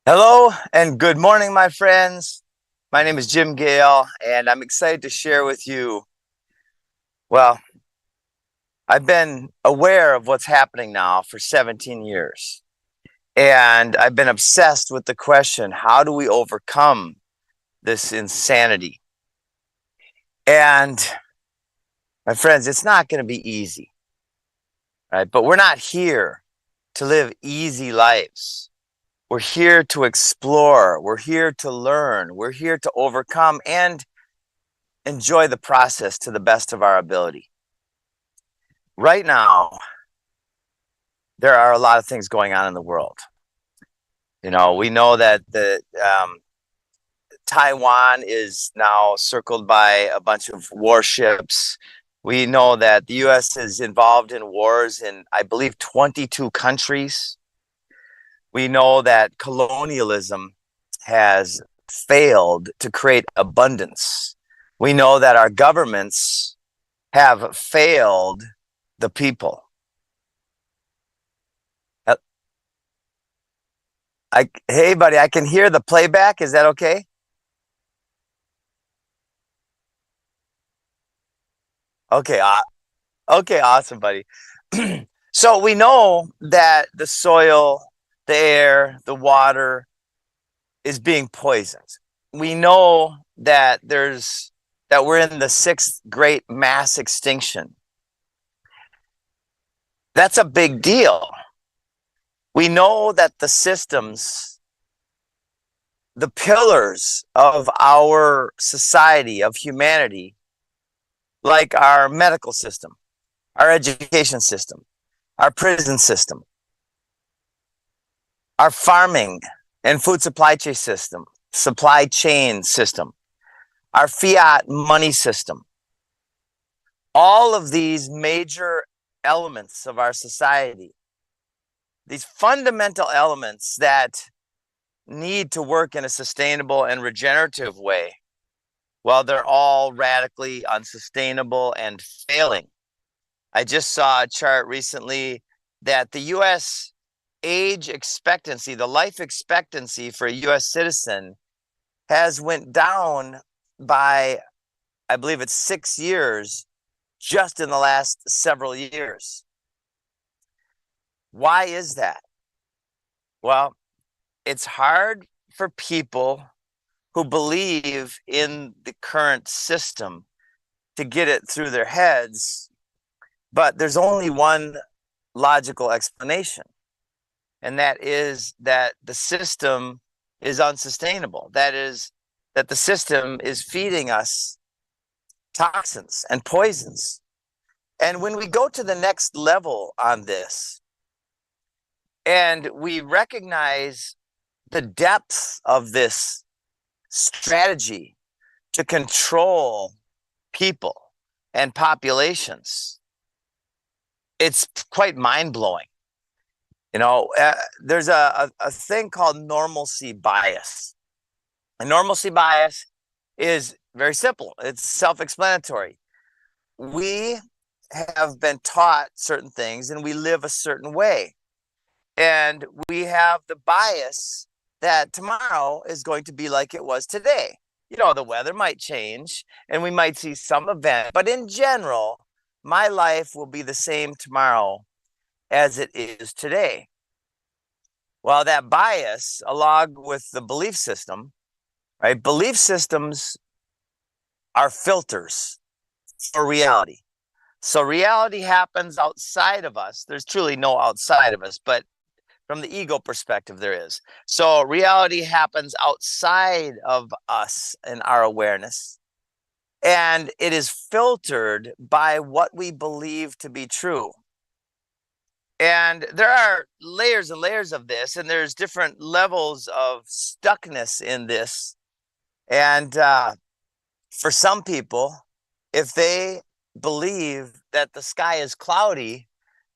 Hello and good morning, my friends. My name is Jim Gale, and I'm excited to share with you. Well, I've been aware of what's happening now for 17 years, and I've been obsessed with the question, how do we overcome this insanity? And my friends, it's not going to be easy, right? But we're not here to live easy lives. We're here to explore, we're here to learn, we're here to overcome and enjoy the process to the best of our ability. Right now, there are a lot of things going on in the world. We know that the Taiwan is now circled by a bunch of warships. We know that the U.S. is involved in wars in, I believe, 22 countries. We know that colonialism has failed to create abundance. We know that our governments have failed the people. Hey, buddy, I can hear the playback. Is that okay? Okay, okay, awesome, buddy. So we know that the soil, the air, the water is being poisoned. We know that we're in the sixth great mass extinction. That's a big deal. We know that the pillars of our society, of humanity, like our medical system, our education system, our prison system, our farming and food supply chain system, our fiat money system, all of these major elements of our society, these fundamental elements that need to work in a sustainable and regenerative way, well, they're all radically unsustainable and failing. I just saw a chart recently that the US age expectancy, the life expectancy for a US citizen has went down by, I believe it's 6 years just in the last several years. Why is that? Well, it's hard for people who believe in the current system to get it through their heads, but there's only one logical explanation, and that is that the system is unsustainable. That is, that the system is feeding us toxins and poisons. And when we go to the next level on this and we recognize the depth of this strategy to control people and populations, it's quite mind blowing. There's a thing called normalcy bias. And normalcy bias is very simple, it's self explanatory. We have been taught certain things and we live a certain way. And we have the bias that tomorrow is going to be like it was today. The weather might change and we might see some event, but in general, my life will be the same tomorrow as it is today. Well, that bias, along with the belief system, right? Belief systems are filters for reality. So reality happens outside of us. There's truly no outside of us, but from the ego perspective, there is. So reality happens outside of us and our awareness. And it is filtered by what we believe to be true. And there are layers and layers of this, and there's different levels of stuckness in this. And for some people, if they believe that the sky is cloudy,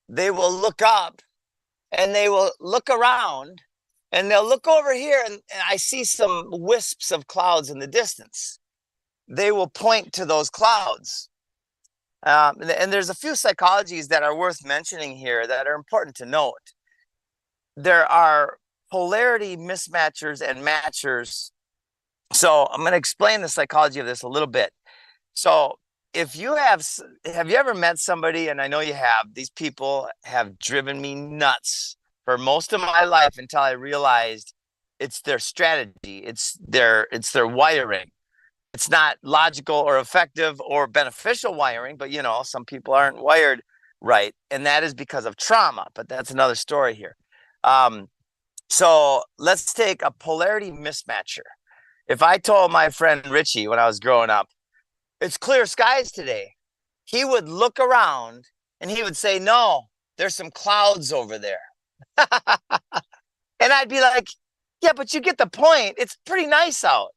they will look up and they will look around and they'll look over here and I see some wisps of clouds in the distance. They will point to those clouds. And there's a few psychologies that are worth mentioning here that are important to note. There are polarity mismatchers and matchers. So I'm going to explain the psychology of this a little bit. So if you have you ever met somebody, and I know you have, these people have driven me nuts for most of my life until I realized it's their strategy, it's their wiring. It's not logical or effective or beneficial wiring, but some people aren't wired right. And that is because of trauma, but that's another story here. Um, so let's take a polarity mismatcher. If I told my friend Richie when I was growing up, it's clear skies today, he would look around and he would say, no, there's some clouds over there. And I'd be like, yeah, but you get the point. It's pretty nice out.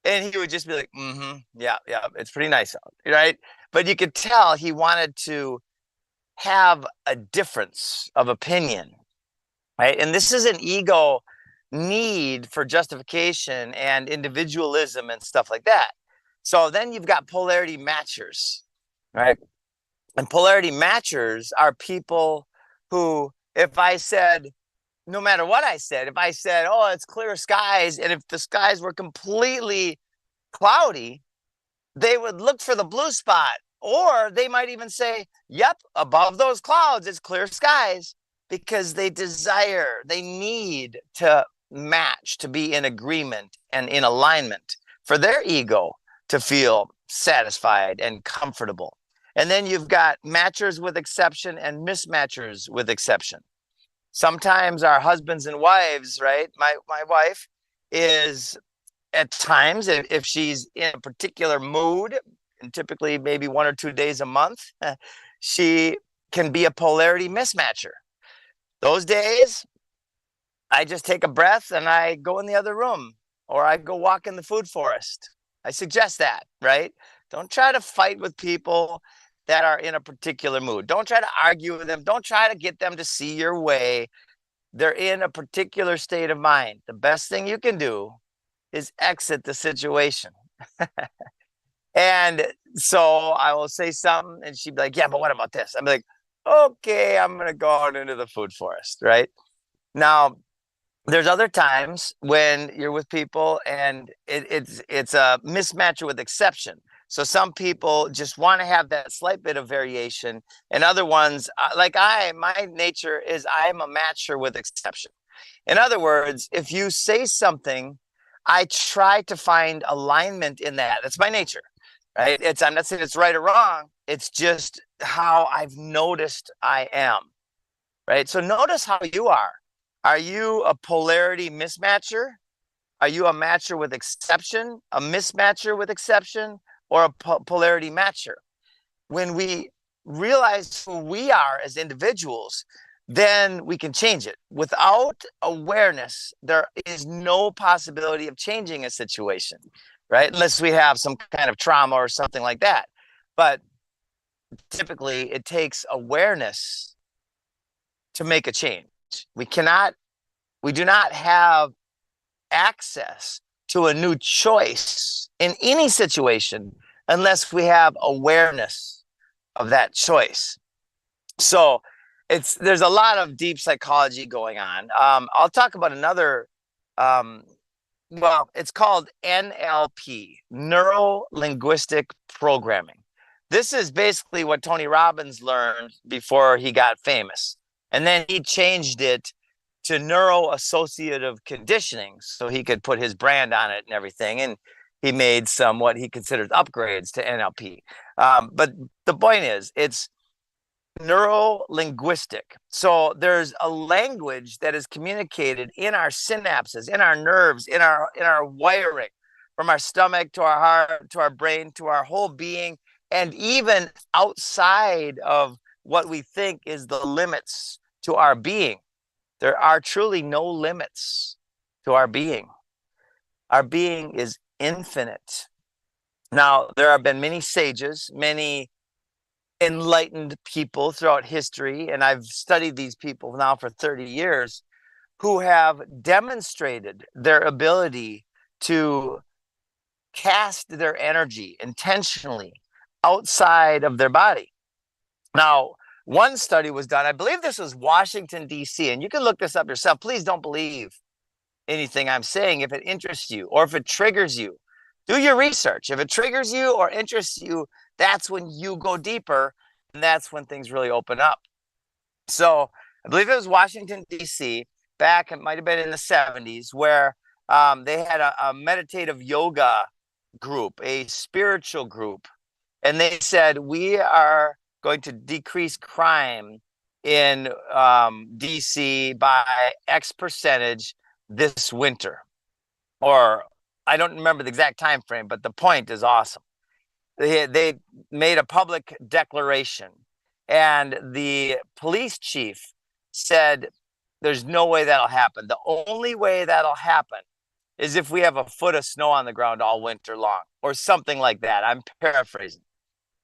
And he would just be like, yeah, it's pretty nice out, right? But you could tell he wanted to have a difference of opinion, right? And this is an ego need for justification and individualism and stuff like that. So then you've got polarity matchers, right? And polarity matchers are people who, if I said, no matter what I said, if I said, oh, it's clear skies, and if the skies were completely cloudy, they would look for the blue spot. Or they might even say, yep, above those clouds, it's clear skies, because they desire, they need to match, to be in agreement and in alignment for their ego to feel satisfied and comfortable. And then you've got matchers with exception and mismatchers with exception. Sometimes our husbands and wives, right? My wife is at times, if she's in a particular mood, and typically maybe 1 or 2 days a month, she can be a polarity mismatcher. Those days, I just take a breath and I go in the other room, or I go walk in the food forest. I suggest that, right? Don't try to fight with people that are in a particular mood. Don't try to argue with them. Don't try to get them to see your way. They're in a particular state of mind. The best thing you can do is exit the situation. And so I will say something and she'd be like, yeah, but what about this? I'm like, okay, I'm going to go out into the food forest, right? Now, there's other times when you're with people and it's a mismatch with exception. So some people just want to have that slight bit of variation, and other ones, like my nature is I'm a matcher with exception. In other words, if you say something, I try to find alignment in that. That's my nature, right? I'm not saying it's right or wrong. It's just how I've noticed I am, right? So notice how you are. Are you a polarity mismatcher? Are you a matcher with exception, a mismatcher with exception, or a polarity matcher? When we realize who we are as individuals, then we can change it. Without awareness, there is no possibility of changing a situation, right? Unless we have some kind of trauma or something like that. But typically, it takes awareness to make a change. We do not have access to a new choice in any situation unless we have awareness of that choice. So there's a lot of deep psychology going on. I'll talk about another, it's called NLP, Neuro Linguistic Programming. This is basically what Tony Robbins learned before he got famous. And then he changed it to neuro-associative conditioning so he could put his brand on it and everything. And he made some what he considers upgrades to NLP. But the point is, it's neuro-linguistic. So there's a language that is communicated in our synapses, in our nerves, in our wiring, from our stomach to our heart, to our brain, to our whole being, and even outside of what we think is the limits to our being. There are truly no limits to our being. Our being is infinite. Now, there have been many sages, many enlightened people throughout history, and I've studied these people now for 30 years, who have demonstrated their ability to cast their energy intentionally outside of their body. Now, one study was done, I believe this was Washington, D.C., and you can look this up yourself. Please don't believe anything I'm saying if it interests you or if it triggers you. Do your research. If it triggers you or interests you, that's when you go deeper, and that's when things really open up. So I believe it was Washington, D.C., back, it might have been in the 70s, where they had a meditative yoga group, a spiritual group. And they said, we are going to decrease crime in DC by X percentage this winter. Or I don't remember the exact time frame, but the point is awesome. They made a public declaration, and the police chief said, there's no way that'll happen. The only way that'll happen is if we have a foot of snow on the ground all winter long, or something like that. I'm paraphrasing.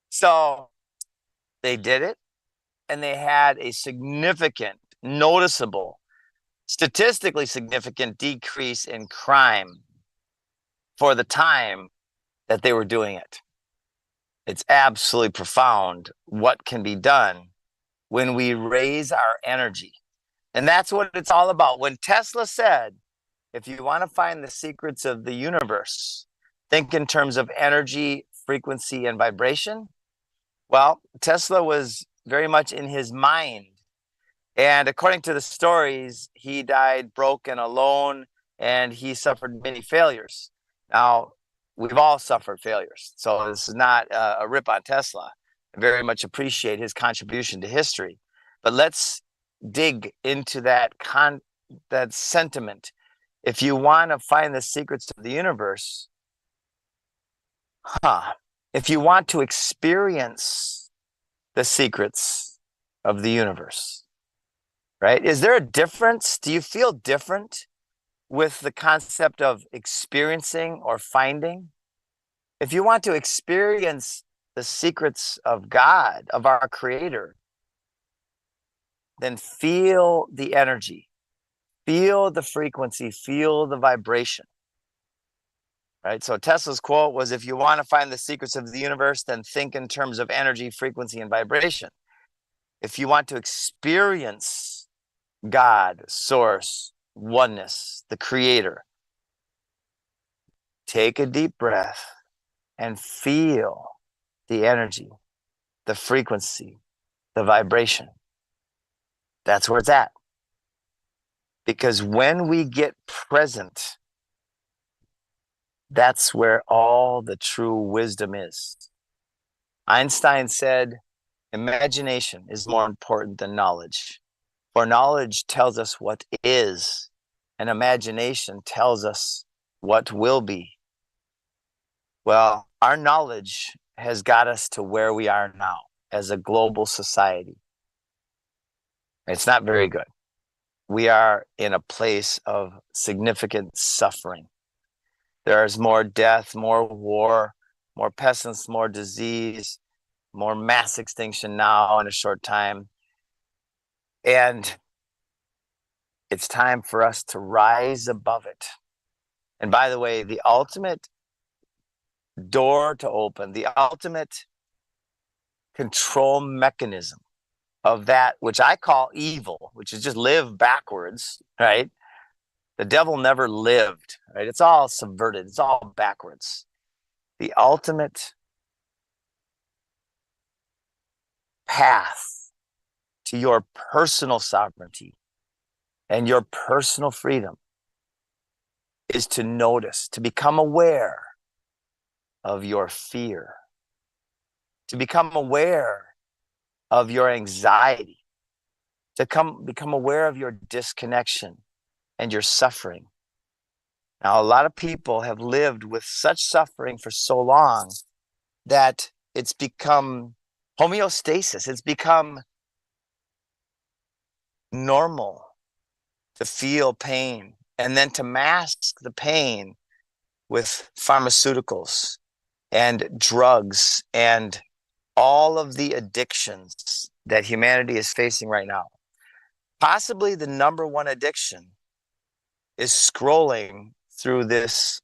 So they did it, and they had a significant, noticeable, statistically significant decrease in crime for the time that they were doing it. It's absolutely profound what can be done when we raise our energy. And that's what it's all about. When Tesla said, if you want to find the secrets of the universe, think in terms of energy, frequency, and vibration. Well, Tesla was very much in his mind. And according to the stories, he died broke and alone, and he suffered many failures. Now, we've all suffered failures. So this is not a rip on Tesla. I very much appreciate his contribution to history. But let's dig into that sentiment. If you want to find the secrets of the universe, if you want to experience the secrets of the universe, right? Is there a difference? Do you feel different with the concept of experiencing or finding? If you want to experience the secrets of God, of our Creator, then feel the energy, feel the frequency, feel the vibration. Right? So Tesla's quote was, if you want to find the secrets of the universe, then think in terms of energy, frequency, and vibration. If you want to experience God, source, oneness, the Creator, take a deep breath and feel the energy, the frequency, the vibration. That's where it's at. Because when we get present, that's where all the true wisdom is. Einstein said, imagination is more important than knowledge. For knowledge tells us what is, and imagination tells us what will be. Well, our knowledge has got us to where we are now as a global society. It's not very good. We are in a place of significant suffering. There is more death, more war, more pestilence, more disease, more mass extinction now in a short time. And it's time for us to rise above it. And by the way, the ultimate door to open, the ultimate control mechanism of that, which I call evil, which is just live backwards, right? The devil never lived, right? It's all subverted. It's all backwards. The ultimate path to your personal sovereignty and your personal freedom is to notice, to become aware of your fear, to become aware of your anxiety, to become aware of your disconnection and your suffering. Now, a lot of people have lived with such suffering for so long that it's become homeostasis. It's become normal to feel pain and then to mask the pain with pharmaceuticals and drugs and all of the addictions that humanity is facing right now. Possibly the number one addiction is scrolling through this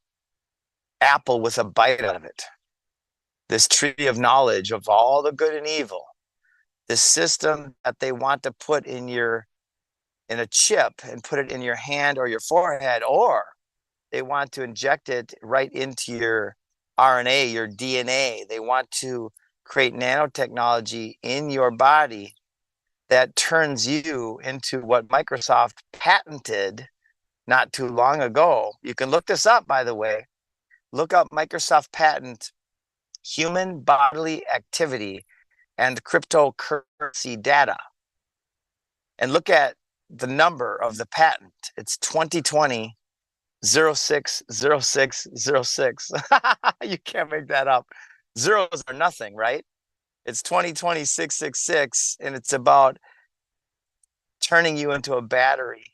apple with a bite out of it, this tree of knowledge of all the good and evil, this system that they want to put in your in a chip and put it in your hand or your forehead, or they want to inject it right into your RNA, your DNA. They want to create nanotechnology in your body that turns you into what Microsoft patented not too long ago. You can look this up, by the way. Look up Microsoft patent, human bodily activity and cryptocurrency data, and look at the number of the patent. It's 2020 060606. You can't make that up. Zeros are nothing, right? It's 2020 666, and it's about turning you into a battery.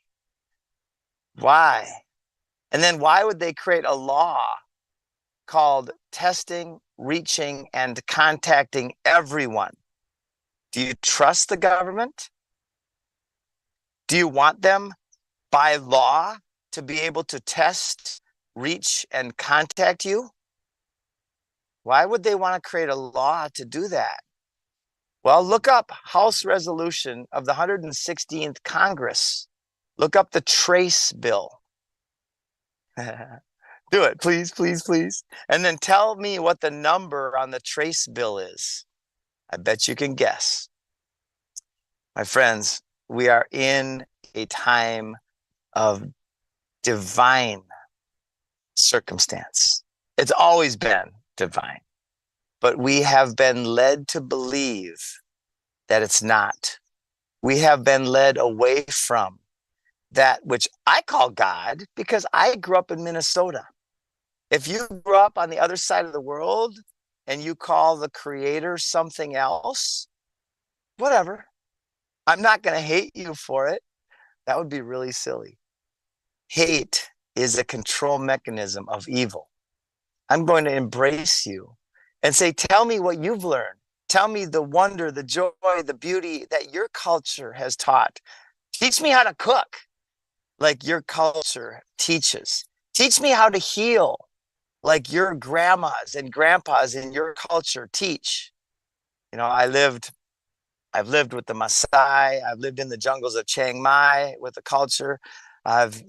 Why? And then why would they create a law called testing, reaching, and contacting everyone? Do you trust the government? Do you want them by law to be able to test, reach, and contact you? Why would they want to create a law to do that? Well, look up House Resolution of the 116th Congress. Look up the Trace Bill. Do it, please, please, please. And then tell me what the number on the Trace Bill is. I bet you can guess. My friends, we are in a time of divine circumstance. It's always been divine, but we have been led to believe that it's not. We have been led away from that which I call God, because I grew up in Minnesota. If you grew up on the other side of the world and you call the creator something else, whatever. I'm not going to hate you for it. That would be really silly. Hate is a control mechanism of evil. I'm going to embrace you and say, tell me what you've learned. Tell me the wonder, the joy, the beauty that your culture has taught. Teach me how to cook like your culture teaches. Teach me how to heal like your grandmas and grandpas in your culture teach. You know, I've lived with the Maasai. I've lived in the jungles of Chiang Mai with the culture. I've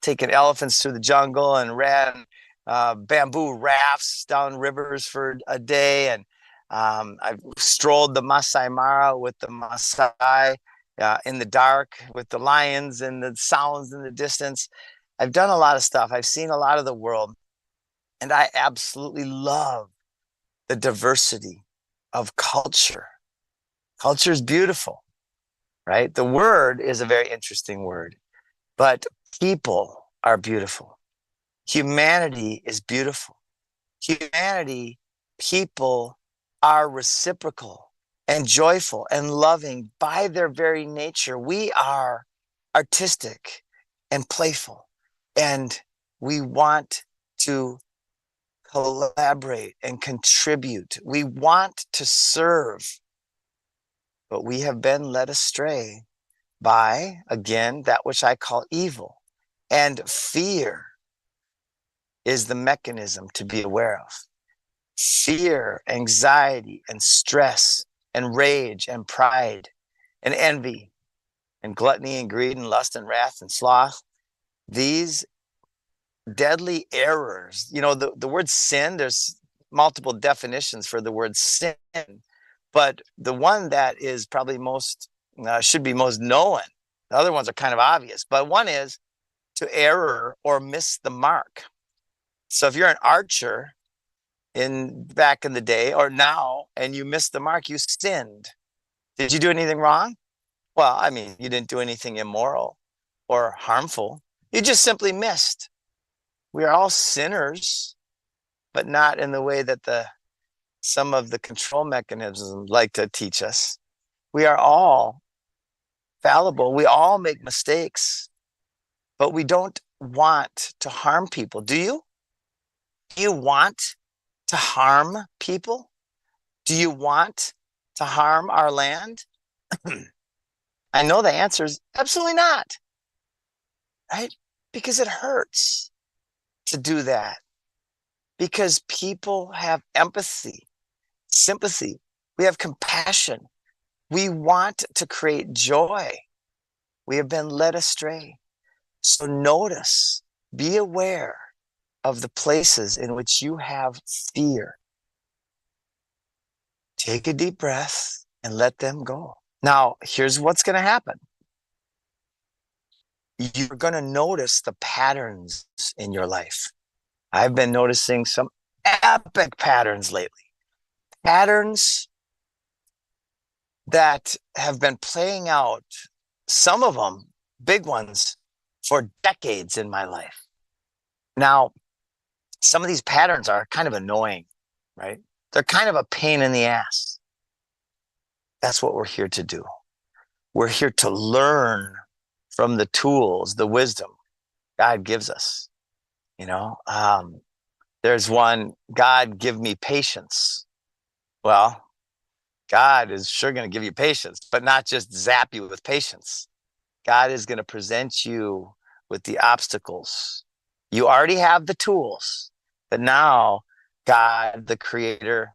taken elephants through the jungle and ran bamboo rafts down rivers for a day. And I've strolled the Masai Mara with the Maasai in the dark with the lions and the sounds in the distance. I've done a lot of stuff. I've seen a lot of the world. And I absolutely love the diversity of culture. Culture is beautiful, right? The word is a very interesting word, but people are beautiful. Humanity is beautiful. Humanity, people are reciprocal and joyful and loving by their very nature. We are artistic and playful, and we want to collaborate and contribute. We want to serve, but we have been led astray by, again, that which I call evil. And fear is the mechanism to be aware of. Fear, anxiety, and stress, and rage, and pride, and envy, and gluttony, and greed, and lust, and wrath, and sloth. These deadly errors, you know, the word sin, there's multiple definitions for the word sin, but the one that is probably most, should be most known, the other ones are kind of obvious, but one is to error or miss the mark. So if you're an archer back in the day or now, and you missed the mark, you sinned. Did you do anything wrong? Well, I mean, you didn't do anything immoral or harmful. You just simply missed. We are all sinners, but not in the way that some of the control mechanisms like to teach us. We are all fallible. We all make mistakes, but we don't want to harm people. Do you? Do you want to harm people? Do you want to harm our land? I know the answer is absolutely not, right? Because it hurts to do that. Because people have empathy, sympathy. We have compassion. We want to create joy. We have been led astray. So notice, be aware of the places in which you have fear. Take a deep breath and let them go. Now, here's what's going to happen. You're going to notice the patterns in your life. I've been noticing some epic patterns lately. Patterns that have been playing out, some of them, big ones, for decades in my life. Now, some of these patterns are kind of annoying, right? They're kind of a pain in the ass. That's what we're here to do. We're here to learn from the tools, the wisdom God gives us. There's one, God, give me patience. Well, God is sure going to give you patience, but not just zap you with patience. God is going to present you with the obstacles. You already have the tools, but now God, the creator,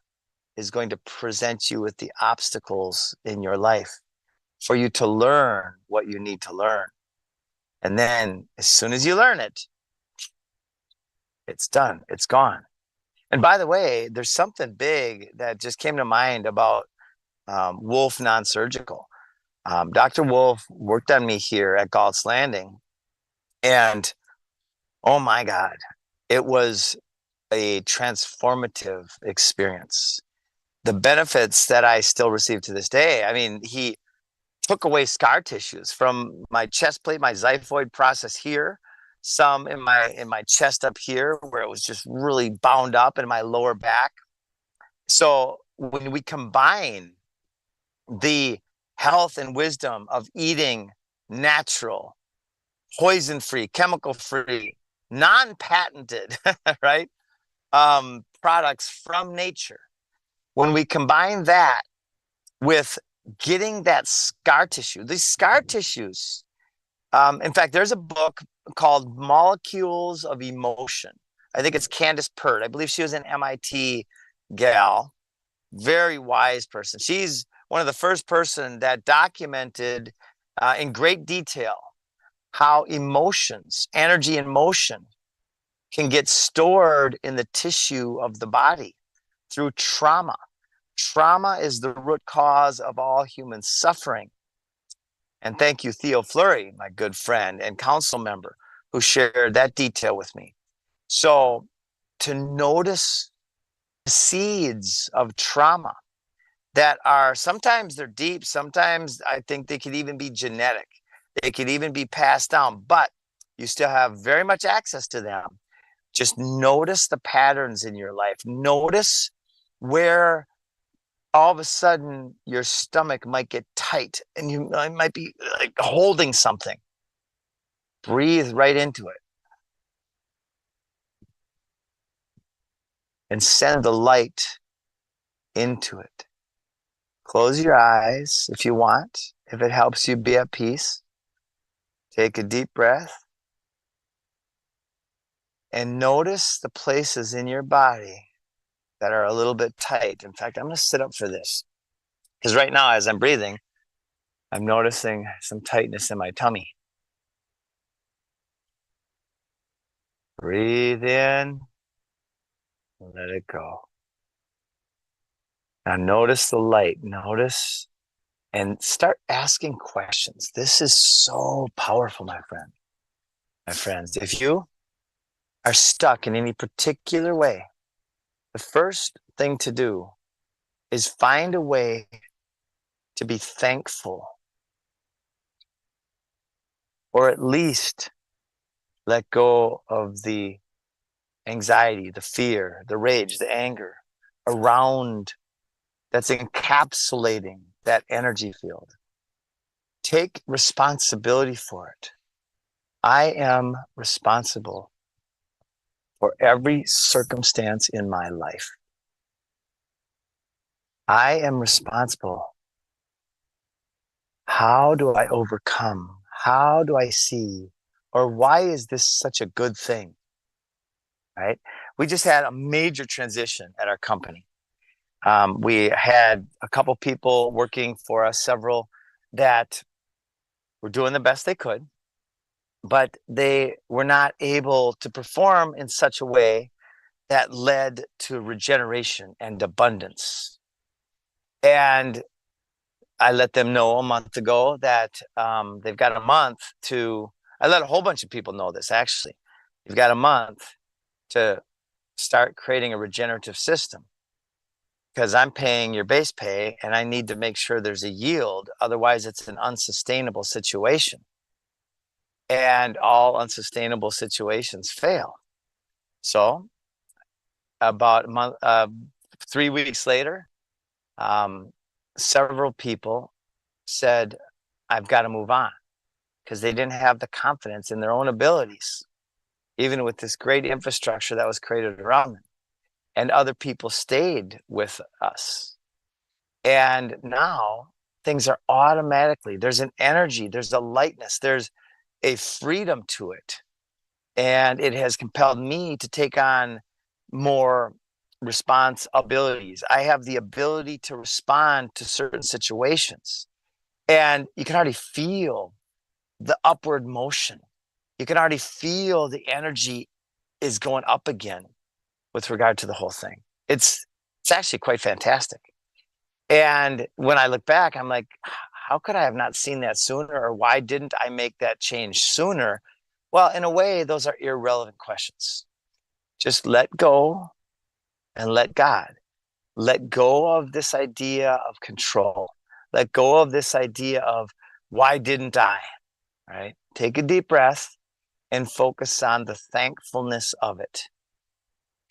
is going to present you with the obstacles in your life for you to learn what you need to learn. And then as soon as you learn it, it's done. It's gone. And by the way, there's something big that just came to mind about Wolf Non-Surgical. Dr. Wolf worked on me here at Galt's Landing. And oh my God, it was a transformative experience. The benefits that I still receive to this day. I mean, he took away scar tissues from my chest plate, my xiphoid process here, some in my chest up here where it was just really bound up in my lower back. So when we combine the health and wisdom of eating natural, poison-free, chemical-free, non-patented, right, products from nature, when we combine that with getting that scar tissue, these scar tissues, in fact, there's a book called Molecules of Emotion. I think it's Candace Pert. I believe she was an MIT gal, very wise person. She's one of the first person that documented in great detail how emotions, energy and motion, can get stored in the tissue of the body through trauma. Trauma is the root cause of all human suffering. And thank you, Theo Fleury, my good friend and council member, who shared that detail with me. So to notice the seeds of trauma that are, sometimes they're deep, sometimes I think they could even be genetic. They could even be passed down, but you still have very much access to them. Just notice the patterns in your life. Notice where all of a sudden your stomach might get tight and you might be like holding something. Breathe right into it and send the light into it. Close your eyes if you want, if it helps you be at peace. Take a deep breath and notice the places in your body that are a little bit tight. In fact, I'm going to sit up for this because right now, as I'm breathing, I'm noticing some tightness in my tummy. Breathe in, let it go. Now notice the light, notice, and start asking questions. This is so powerful, my friends. If you are stuck in any particular way, the first thing to do is find a way to be thankful, or at least let go of the anxiety, the fear, the rage, the anger around that's encapsulating that energy field. Take responsibility for it. I am responsible for every circumstance in my life. I am responsible. How do I overcome? How do I see? Or why is this such a good thing? Right? We just had a major transition at our company. We had a couple people working for us, several that were doing the best they could, but they were not able to perform in such a way that led to regeneration and abundance. And I let them know a month ago that they've got a month to, I let a whole bunch of people know this actually. You've got a month to start creating a regenerative system, because I'm paying your base pay and I need to make sure there's a yield. Otherwise, it's an unsustainable situation. And all unsustainable situations fail. So, about a month, 3 weeks later, several people said, I've got to move on, because they didn't have the confidence in their own abilities, even with this great infrastructure that was created around them. And other people stayed with us. And now things are automatically, there's an energy, there's a lightness, there's a freedom to it. And it has compelled me to take on more responsibilities. I have the ability to respond to certain situations. And you can already feel the upward motion. You can already feel the energy is going up again with regard to the whole thing. It's actually quite fantastic. And when I look back, I'm like, how could I have not seen that sooner? Or why didn't I make that change sooner? Well, in a way, those are irrelevant questions. Just let go and let God. Let go of this idea of control. Let go of this idea of why didn't I? Right? Take a deep breath and focus on the thankfulness of it.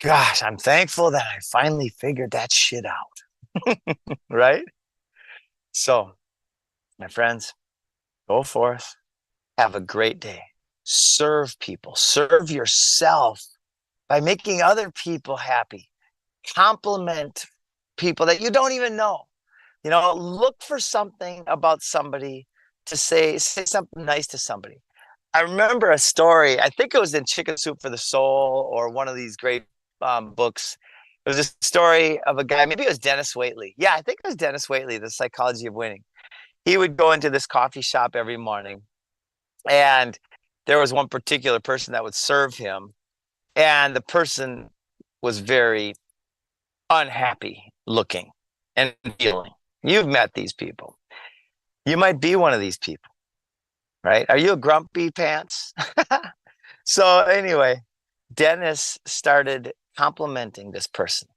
Gosh, I'm thankful that I finally figured that shit out. Right? So, my friends, go forth. Have a great day. Serve people. Serve yourself by making other people happy. Compliment people that you don't even know. You know, look for something about somebody to say something nice to somebody. I remember a story, I think it was in Chicken Soup for the Soul or one of these great books. It was a story of a guy, maybe it was Dennis Waitley. Yeah, I think it was Dennis Waitley, The Psychology of Winning. He would go into this coffee shop every morning, and there was one particular person that would serve him, and the person was very unhappy looking and feeling. You've met these people. You might be one of these people, right? Are you a grumpy pants? So anyway, Dennis started complimenting this person.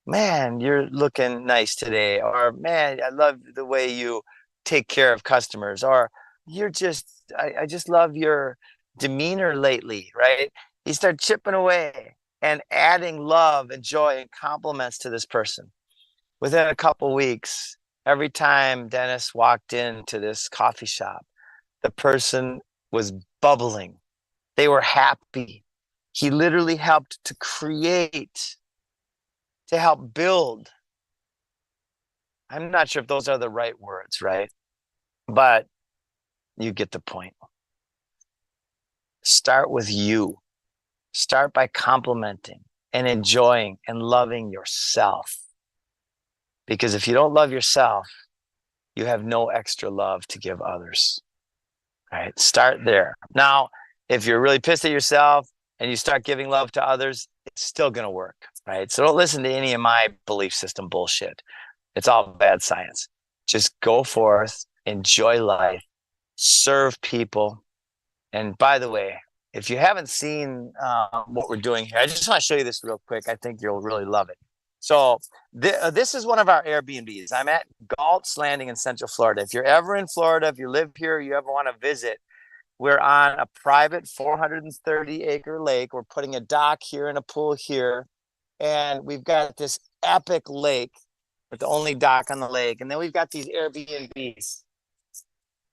Man, you're looking nice today. Or man, I love the way you take care of customers. Or you're just, I just love your demeanor lately, right? He started chipping away and adding love and joy and compliments to this person. Within a couple weeks, every time Dennis walked into this coffee shop, the person was bubbling. They were happy. He literally helped to create, to help build. I'm not sure if those are the right words, right? But you get the point. Start with you. Start by complimenting and enjoying and loving yourself. Because if you don't love yourself, you have no extra love to give others. Right? Start there. Now, if you're really pissed at yourself and you start giving love to others, it's still going to work. Right? So don't listen to any of my belief system bullshit. It's all bad science. Just go forth, enjoy life, serve people. And by the way, if you haven't seen what we're doing here, I just want to show you this real quick. I think you'll really love it. So this is one of our Airbnbs. I'm at Galt's Landing in Central Florida. If you're ever in Florida, if you live here, you ever want to visit, we're on a private 430-acre lake. We're putting a dock here and a pool here. And we've got this epic lake with the only dock on the lake. And then we've got these Airbnbs.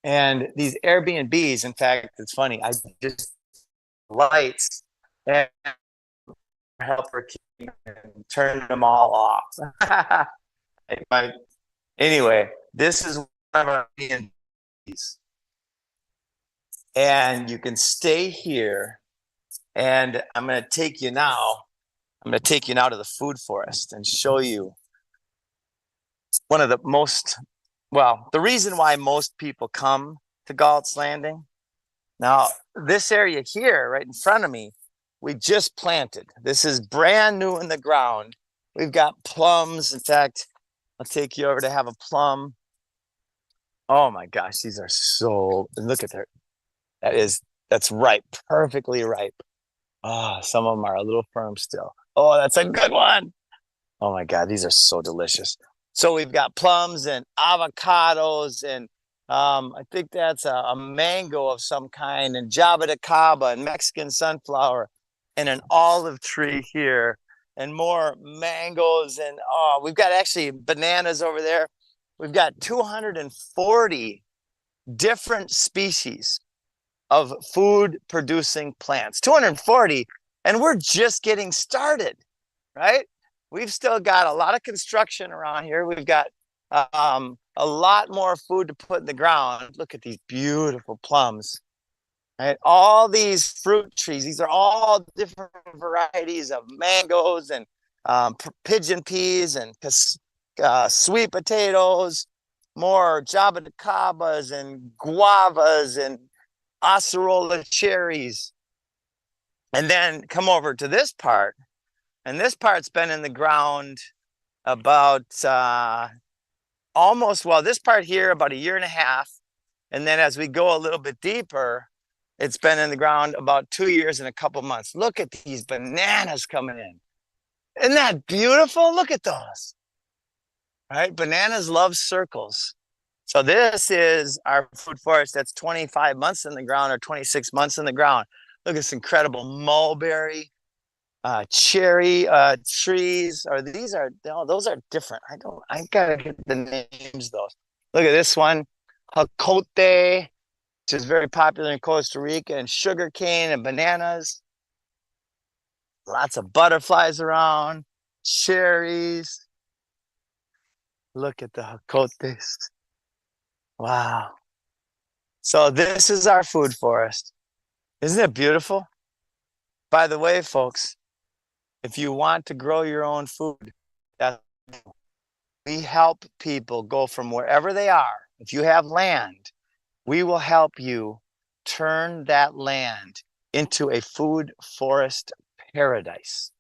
And these Airbnbs, in fact, it's funny. I just lights and help her turn them all off. But anyway, this is one of our Airbnbs. And you can stay here. And I'm going to take you now. I'm going to take you now to the food forest and show you one of the most, well, the reason why most people come to Galt's Landing. Now, this area here, right in front of me, we just planted. This is brand new in the ground. We've got plums. In fact, I'll take you over to have a plum. Oh my gosh, these are so, look at that. That's ripe, perfectly ripe. Oh, some of them are a little firm still. Oh, that's a good one. Oh my God, these are so delicious. So we've got plums and avocados and I think that's a mango of some kind, and java de caba and Mexican sunflower and an olive tree here and more mangoes. And oh, we've got actually bananas over there. We've got 240 different species of food producing plants, 240, and we're just getting started, right? We've still got a lot of construction around here. We've got a lot more food to put in the ground. Look at these beautiful plums, right? All these fruit trees, these are all different varieties of mangoes and pigeon peas and sweet potatoes, more java de cabas and guavas and acerola cherries. And then come over to this part, and this part's been in the ground about this part here about a year and a half. And then as we go a little bit deeper, it's been in the ground about 2 years and a couple months. Look at these bananas coming in. Isn't that beautiful? Look at those, right? Bananas love circles. So this is our food forest that's 25 months in the ground or 26 months in the ground. Look at this incredible mulberry, cherry trees. Those are different. I gotta get the names though. Look at this one, jacote, which is very popular in Costa Rica, and sugarcane and bananas. Lots of butterflies around, cherries. Look at the jacotes. Wow. So this is our food forest. Isn't it beautiful? By the way, folks, if you want to grow your own food, we help people go from wherever they are. If you have land, we will help you turn that land into a food forest paradise.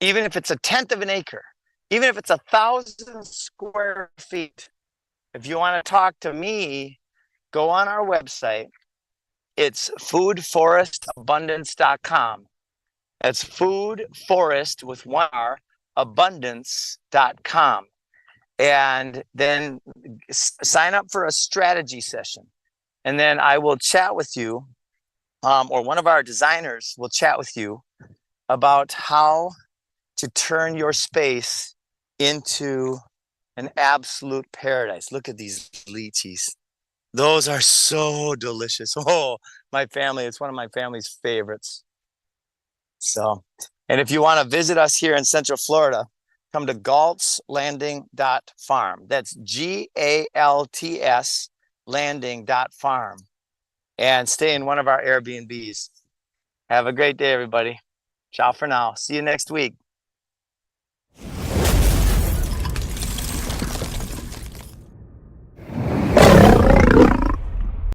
Even if it's 1/10 of an acre, even if it's 1,000 square feet, if you want to talk to me, go on our website. It's foodforestabundance.com. That's foodforest with one R, abundance.com. And then sign up for a strategy session. And then I will chat with you, or one of our designers will chat with you about how to turn your space into an absolute paradise. Look at these lychees. Those are so delicious. Oh, my family, it's one of my family's favorites. So, and if you want to visit us here in Central Florida, come to galtslanding.farm. That's GALTS landing.farm, and stay in one of our Airbnbs. Have a great day, everybody. Ciao for now. See you next week.